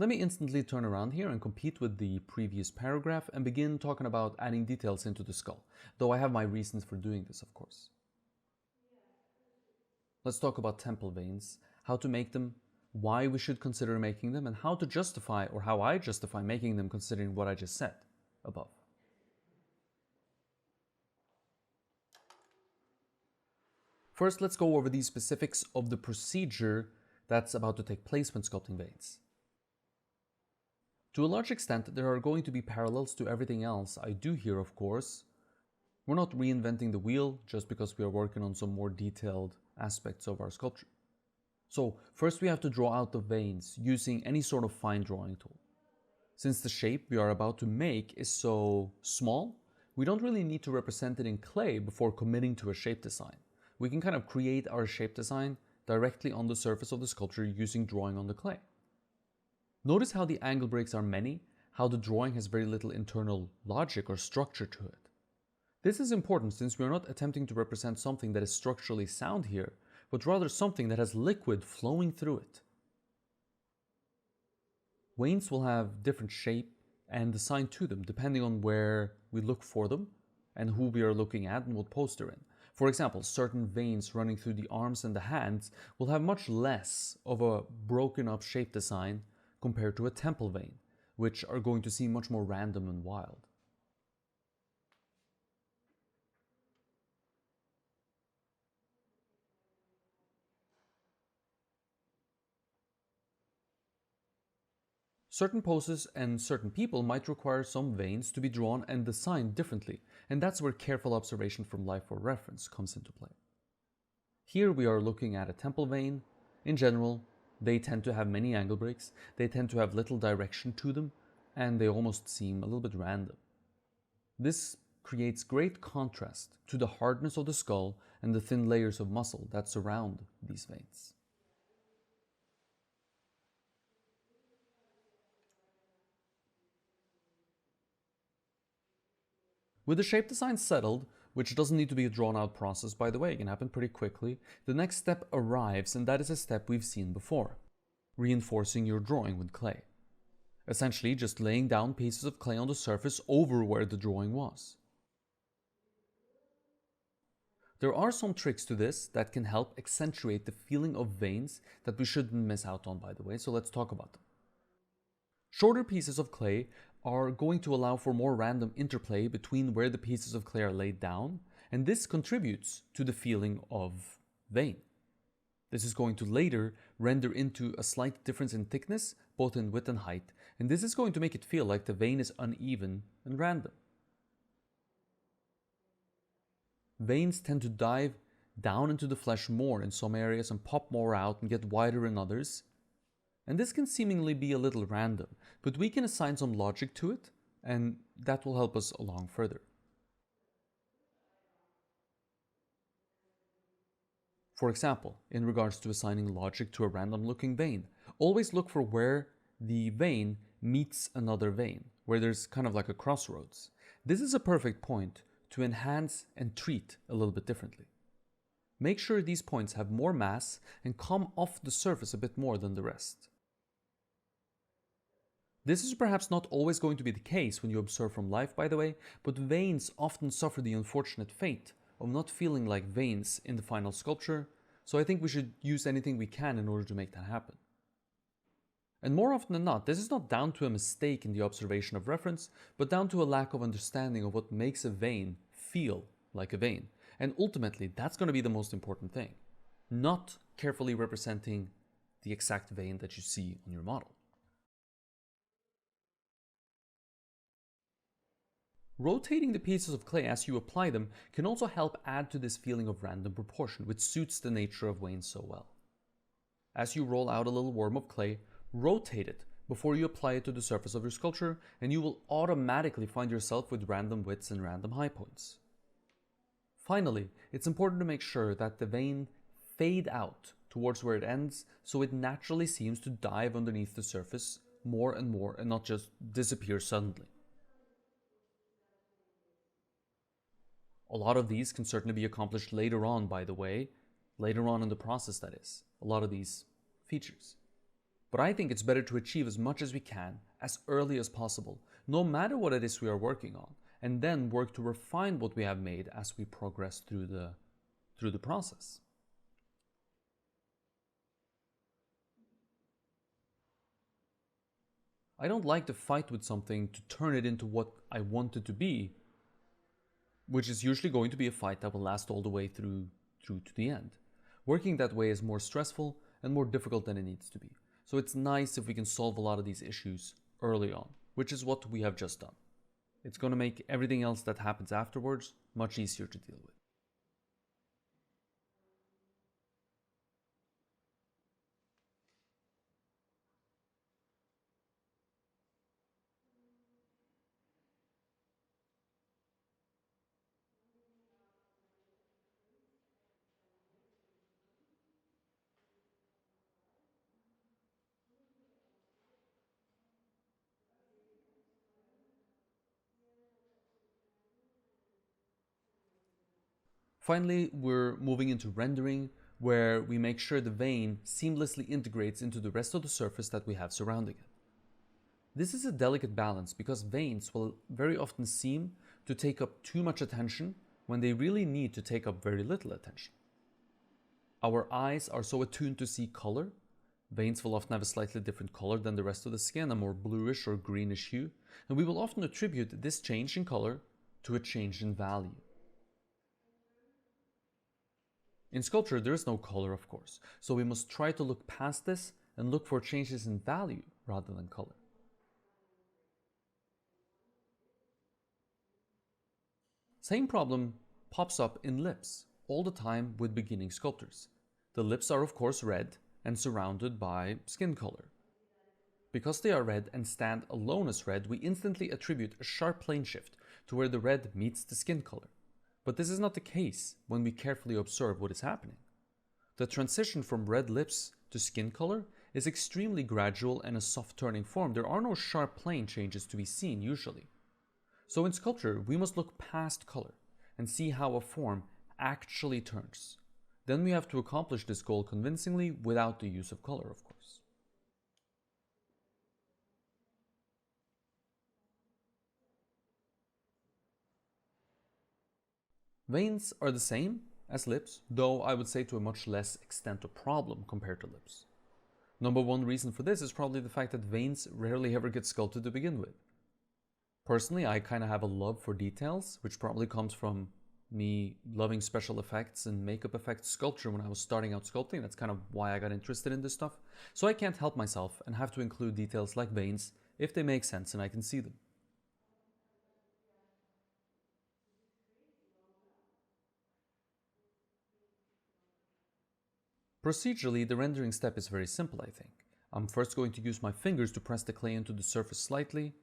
Let me instantly turn around here and compete with the previous paragraph and begin talking about adding details into the skull, though I have my reasons for doing this, of course. Let's talk about temple veins, how to make them, why we should consider making them, and how to justify, or how I justify making them considering what I just said above. First, let's go over the specifics of the procedure that's about to take place when sculpting veins. To a large extent, there are going to be parallels to everything else I do here, of course. We're not reinventing the wheel just because we are working on some more detailed aspects of our sculpture. So first we have to draw out the veins using any sort of fine drawing tool. Since the shape we are about to make is so small, we don't really need to represent it in clay before committing to a shape design. We can kind of create our shape design directly on the surface of the sculpture using drawing on the clay. Notice how the angle breaks are many, how the drawing has very little internal logic or structure to it. This is important since we are not attempting to represent something that is structurally sound here, but rather something that has liquid flowing through it. Veins will have different shape and design to them depending on where we look for them and who we are looking at and what pose they're in. For example, certain veins running through the arms and the hands will have much less of a broken up shape design compared to a temple vein, which are going to seem much more random and wild. Certain poses and certain people might require some veins to be drawn and designed differently, and that's where careful observation from life for reference comes into play. Here we are looking at a temple vein. In general, they tend to have many angle breaks, they tend to have little direction to them, and they almost seem a little bit random. This creates great contrast to the hardness of the skull and the thin layers of muscle that surround these veins. With the shape design settled, which doesn't need to be a drawn out process by the way, it can happen pretty quickly, the next step arrives, and that is a step we've seen before: reinforcing your drawing with clay. Essentially just laying down pieces of clay on the surface over where the drawing was. There are some tricks to this that can help accentuate the feeling of veins that we shouldn't miss out on, by the way, so let's talk about them. Shorter pieces of clay are going to allow for more random interplay between where the pieces of clay are laid down, and this contributes to the feeling of vein. This is going to later render into a slight difference in thickness, both in width and height, and this is going to make it feel like the vein is uneven and random. Veins tend to dive down into the flesh more in some areas and pop more out and get wider in others. And this can seemingly be a little random, but we can assign some logic to it, and that will help us along further. For example, in regards to assigning logic to a random looking vein, always look for where the vein meets another vein, where there's kind of like a crossroads. This is a perfect point to enhance and treat a little bit differently. Make sure these points have more mass and come off the surface a bit more than the rest. This is perhaps not always going to be the case when you observe from life, by the way, but veins often suffer the unfortunate fate of not feeling like veins in the final sculpture, so I think we should use anything we can in order to make that happen. And more often than not, this is not down to a mistake in the observation of reference, but down to a lack of understanding of what makes a vein feel like a vein. And ultimately, that's going to be the most important thing, not carefully representing the exact vein that you see on your model. Rotating the pieces of clay as you apply them can also help add to this feeling of random proportion, which suits the nature of veins so well. As you roll out a little worm of clay, rotate it before you apply it to the surface of your sculpture, and you will automatically find yourself with random widths and random high points. Finally, it's important to make sure that the vein fade out towards where it ends, so it naturally seems to dive underneath the surface more and not just disappear suddenly. A lot of these can certainly be accomplished later on, by the way, later on in the process, that is, a lot of these features. But I think it's better to achieve as much as we can, as early as possible, no matter what it is we are working on, and then work to refine what we have made as we progress through the process. I don't like to fight with something to turn it into what I want it to be, which is usually going to be a fight that will last all the way through to the end. Working that way is more stressful and more difficult than it needs to be. So it's nice if we can solve a lot of these issues early on, which is what we have just done. It's going to make everything else that happens afterwards much easier to deal with. Finally, we're moving into rendering, where we make sure the vein seamlessly integrates into the rest of the surface that we have surrounding it. This is a delicate balance because veins will very often seem to take up too much attention when they really need to take up very little attention. Our eyes are so attuned to see color. Veins will often have a slightly different color than the rest of the skin, a more bluish or greenish hue, and we will often attribute this change in color to a change in value. In sculpture, there is no color, of course, so we must try to look past this and look for changes in value rather than color. Same problem pops up in lips all the time with beginning sculptors. The lips are of course red and surrounded by skin color. Because they are red and stand alone as red, we instantly attribute a sharp plane shift to where the red meets the skin color. But this is not the case when we carefully observe what is happening. The transition from red lips to skin color is extremely gradual and a soft turning form. There are no sharp plane changes to be seen usually. So in sculpture, we must look past color and see how a form actually turns. Then we have to accomplish this goal convincingly without the use of color, of course. Veins are the same as lips, though I would say to a much less extent a problem compared to lips. Number one reason for this is probably the fact that veins rarely ever get sculpted to begin with. Personally, I kind of have a love for details, which probably comes from me loving special effects and makeup effects sculpture when I was starting out sculpting. That's kind of why I got interested in this stuff. So I can't help myself and have to include details like veins if they make sense and I can see them. Procedurally, the rendering step is very simple, I think. I'm first going to use my fingers to press the clay into the surface slightly.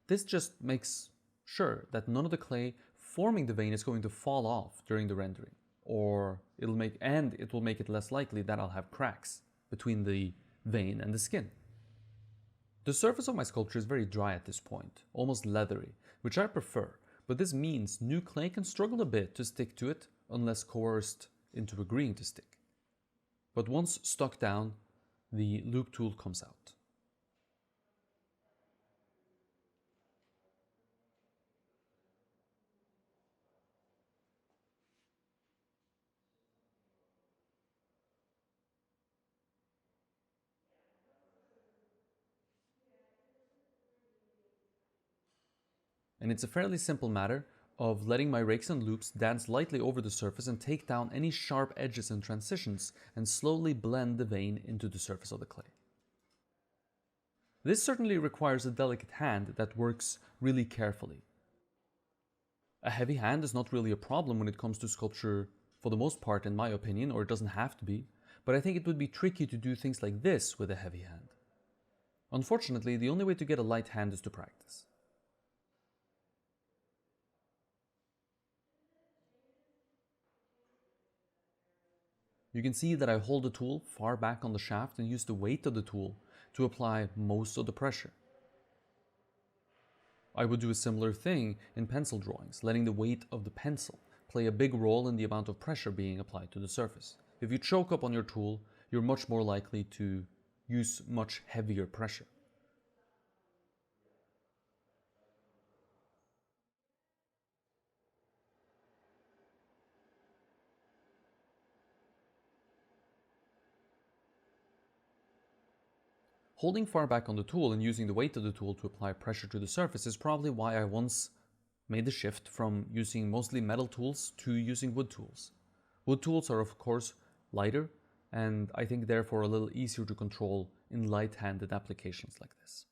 This just makes sure that none of the clay forming the vein is going to fall off during the rendering, or it will make it less likely that I'll have cracks between the vein and the skin. The surface of my sculpture is very dry at this point, almost leathery, which I prefer, but this means new clay can struggle a bit to stick to it unless coerced into agreeing to stick. But once stuck down, the loop tool comes out. And it's a fairly simple matter of letting my rakes and loops dance lightly over the surface and take down any sharp edges and transitions and slowly blend the vein into the surface of the clay. This certainly requires a delicate hand that works really carefully. A heavy hand is not really a problem when it comes to sculpture for the most part, in my opinion, or it doesn't have to be, but I think it would be tricky to do things like this with a heavy hand. Unfortunately, the only way to get a light hand is to practice. You can see that I hold the tool far back on the shaft and use the weight of the tool to apply most of the pressure. I would do a similar thing in pencil drawings, letting the weight of the pencil play a big role in the amount of pressure being applied to the surface. If you choke up on your tool, you're much more likely to use much heavier pressure. Holding far back on the tool and using the weight of the tool to apply pressure to the surface is probably why I once made the shift from using mostly metal tools to using wood tools. Wood tools are of course lighter and I think therefore a little easier to control in light-handed applications like this.